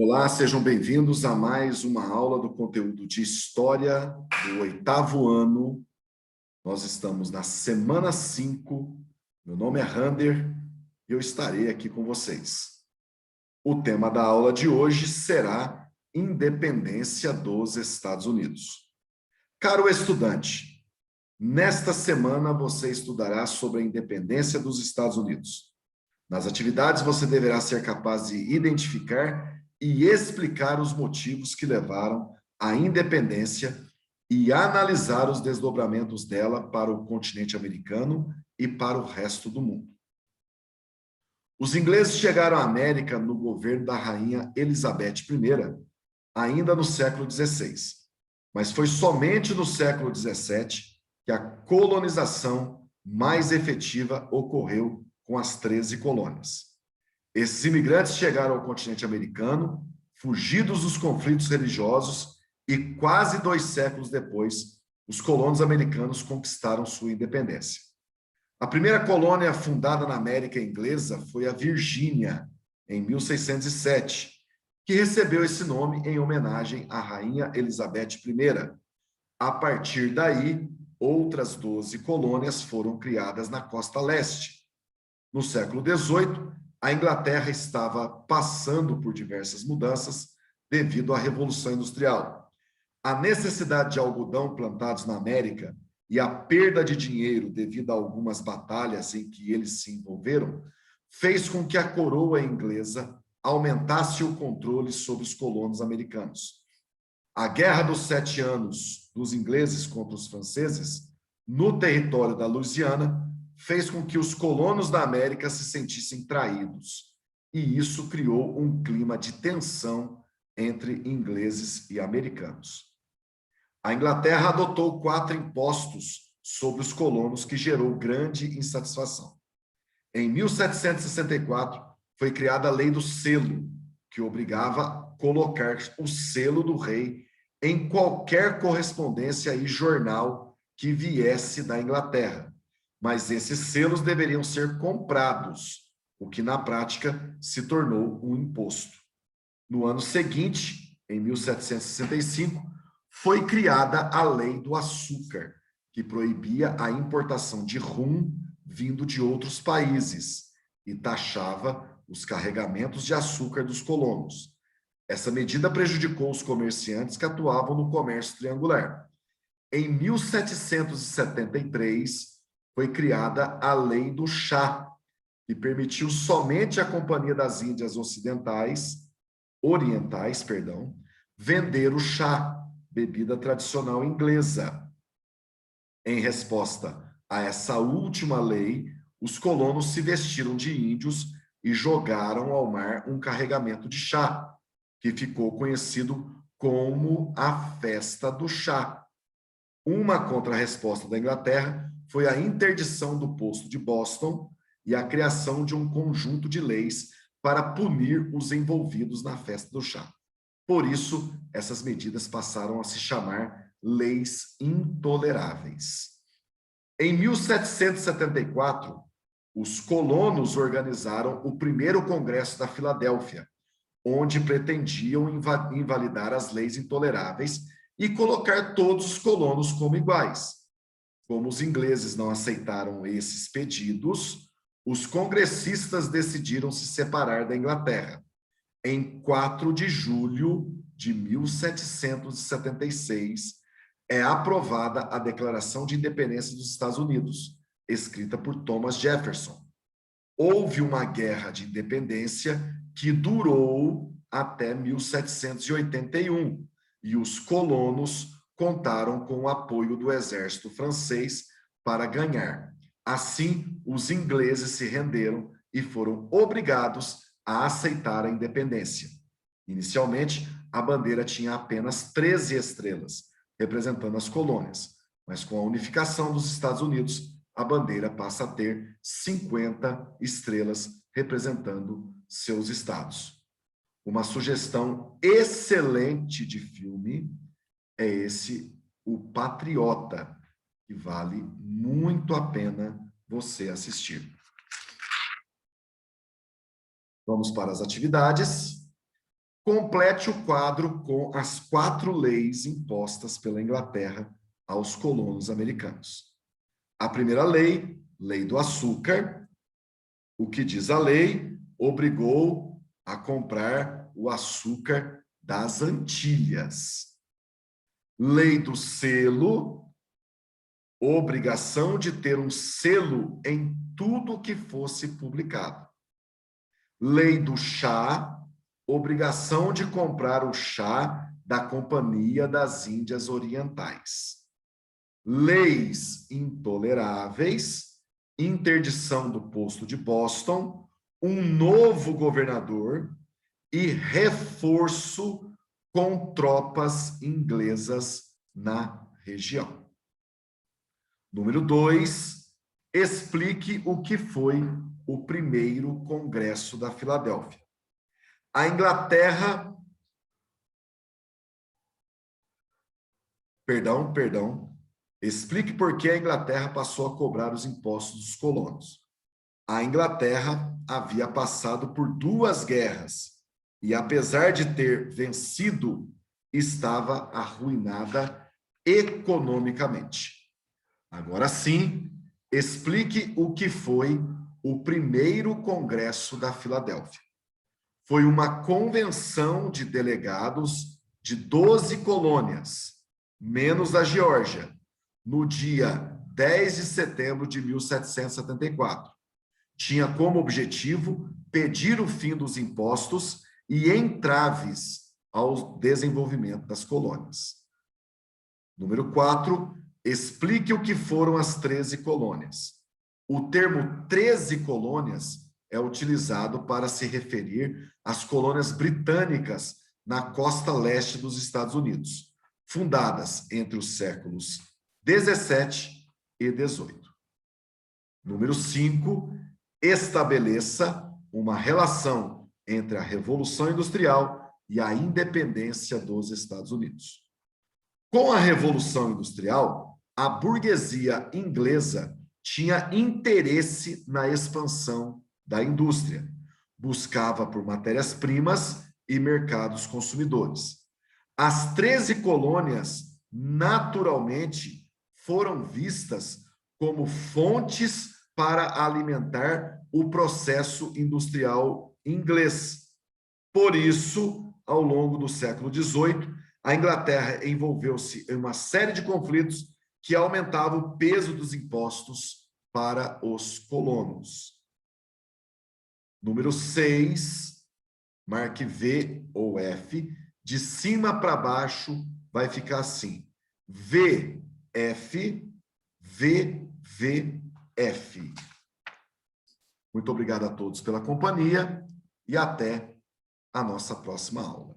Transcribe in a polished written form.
Olá, sejam bem-vindos a mais uma aula do conteúdo de História do 8º ano. Nós estamos na semana 5. Meu nome é Rander e eu estarei aqui com vocês. O tema da aula de hoje será Independência dos Estados Unidos. Caro estudante, nesta semana você estudará sobre a independência dos Estados Unidos. Nas atividades você deverá ser capaz de identificar e explicar os motivos que levaram à independência e analisar os desdobramentos dela para o continente americano e para o resto do mundo. Os ingleses chegaram à América no governo da rainha Elizabeth I, ainda no século XVI, mas foi somente no século XVII que a colonização mais efetiva ocorreu com as 13 colônias. Esses imigrantes chegaram ao continente americano, fugidos dos conflitos religiosos, e quase 2 séculos depois, os colonos americanos conquistaram sua independência. A primeira colônia fundada na América Inglesa foi a Virgínia, em 1607, que recebeu esse nome em homenagem à rainha Elizabeth I. A partir daí, outras 12 colônias foram criadas na costa leste. No século XVIII, a Inglaterra estava passando por diversas mudanças devido à Revolução Industrial. A necessidade de algodão plantados na América e a perda de dinheiro devido a algumas batalhas em que eles se envolveram fez com que a coroa inglesa aumentasse o controle sobre os colonos americanos. A Guerra dos 7 Anos dos ingleses contra os franceses, no território da Louisiana, fez com que os colonos da América se sentissem traídos, e isso criou um clima de tensão entre ingleses e americanos. A Inglaterra adotou 4 impostos sobre os colonos que gerou grande insatisfação. Em 1764, foi criada a Lei do Selo, que obrigava a colocar o selo do rei em qualquer correspondência e jornal que viesse da Inglaterra. Mas esses selos deveriam ser comprados, o que na prática se tornou um imposto. No ano seguinte, em 1765, foi criada a Lei do Açúcar, que proibia a importação de rum vindo de outros países e taxava os carregamentos de açúcar dos colonos. Essa medida prejudicou os comerciantes que atuavam no comércio triangular. Em 1773, foi criada a Lei do Chá, que permitiu somente à Companhia das Índias Orientais, vender o chá, bebida tradicional inglesa. Em resposta a essa última lei, os colonos se vestiram de índios e jogaram ao mar um carregamento de chá, que ficou conhecido como a Festa do Chá. Uma contrarresposta da Inglaterra foi a interdição do posto de Boston e a criação de um conjunto de leis para punir os envolvidos na Festa do Chá. Por isso, essas medidas passaram a se chamar Leis Intoleráveis. Em 1774, os colonos organizaram o primeiro Congresso da Filadélfia, onde pretendiam invalidar as leis intoleráveis e colocar todos os colonos como iguais. Como os ingleses não aceitaram esses pedidos, os congressistas decidiram se separar da Inglaterra. Em 4 de julho de 1776, é aprovada a Declaração de Independência dos Estados Unidos, escrita por Thomas Jefferson. Houve uma guerra de independência que durou até 1781, e os colonos contaram com o apoio do exército francês para ganhar. Assim, os ingleses se renderam e foram obrigados a aceitar a independência. Inicialmente, a bandeira tinha apenas 13 estrelas, representando as colônias, mas com a unificação dos Estados Unidos, a bandeira passa a ter 50 estrelas, representando seus estados. Uma sugestão excelente de filme é esse, O Patriota, que vale muito a pena você assistir. Vamos para as atividades. complete o quadro com as 4 leis impostas pela Inglaterra aos colonos americanos. A primeira lei, lei do açúcar, o que diz a lei, obrigou a comprar o açúcar das Antilhas. Lei do selo, obrigação de ter um selo em tudo que fosse publicado. Lei do chá, obrigação de comprar o chá da Companhia das Índias Orientais. Leis intoleráveis, interdição do posto de Boston, um novo governador e reforço com tropas inglesas na região. Número 2, explique o que foi o primeiro Congresso da Filadélfia. A Inglaterra... Perdão. Explique por que a Inglaterra passou a cobrar os impostos dos colonos. A Inglaterra havia passado por 2 guerras e, apesar de ter vencido, estava arruinada economicamente. Agora sim, explique o que foi o primeiro Congresso da Filadélfia. Foi uma convenção de delegados de 12 colônias, menos a Geórgia, no dia 10 de setembro de 1774. Tinha como objetivo pedir o fim dos impostos e entraves ao desenvolvimento das colônias. Número 4, explique o que foram as 13 colônias. O termo 13 colônias é utilizado para se referir às colônias britânicas na costa leste dos Estados Unidos, fundadas entre os séculos 17 e 18. Número 5, estabeleça uma relação entre a Revolução Industrial e a independência dos Estados Unidos. Com a Revolução Industrial, a burguesia inglesa tinha interesse na expansão da indústria, buscava por matérias-primas e mercados consumidores. As 13 colônias, naturalmente, foram vistas como fontes para alimentar o processo industrial inglês. Por isso, ao longo do século XVIII, a Inglaterra envolveu-se em uma série de conflitos que aumentavam o peso dos impostos para os colonos. Número 6, marque V ou F, de cima para baixo vai ficar assim: VF, VVF. Muito obrigado a todos pela companhia e até a nossa próxima aula.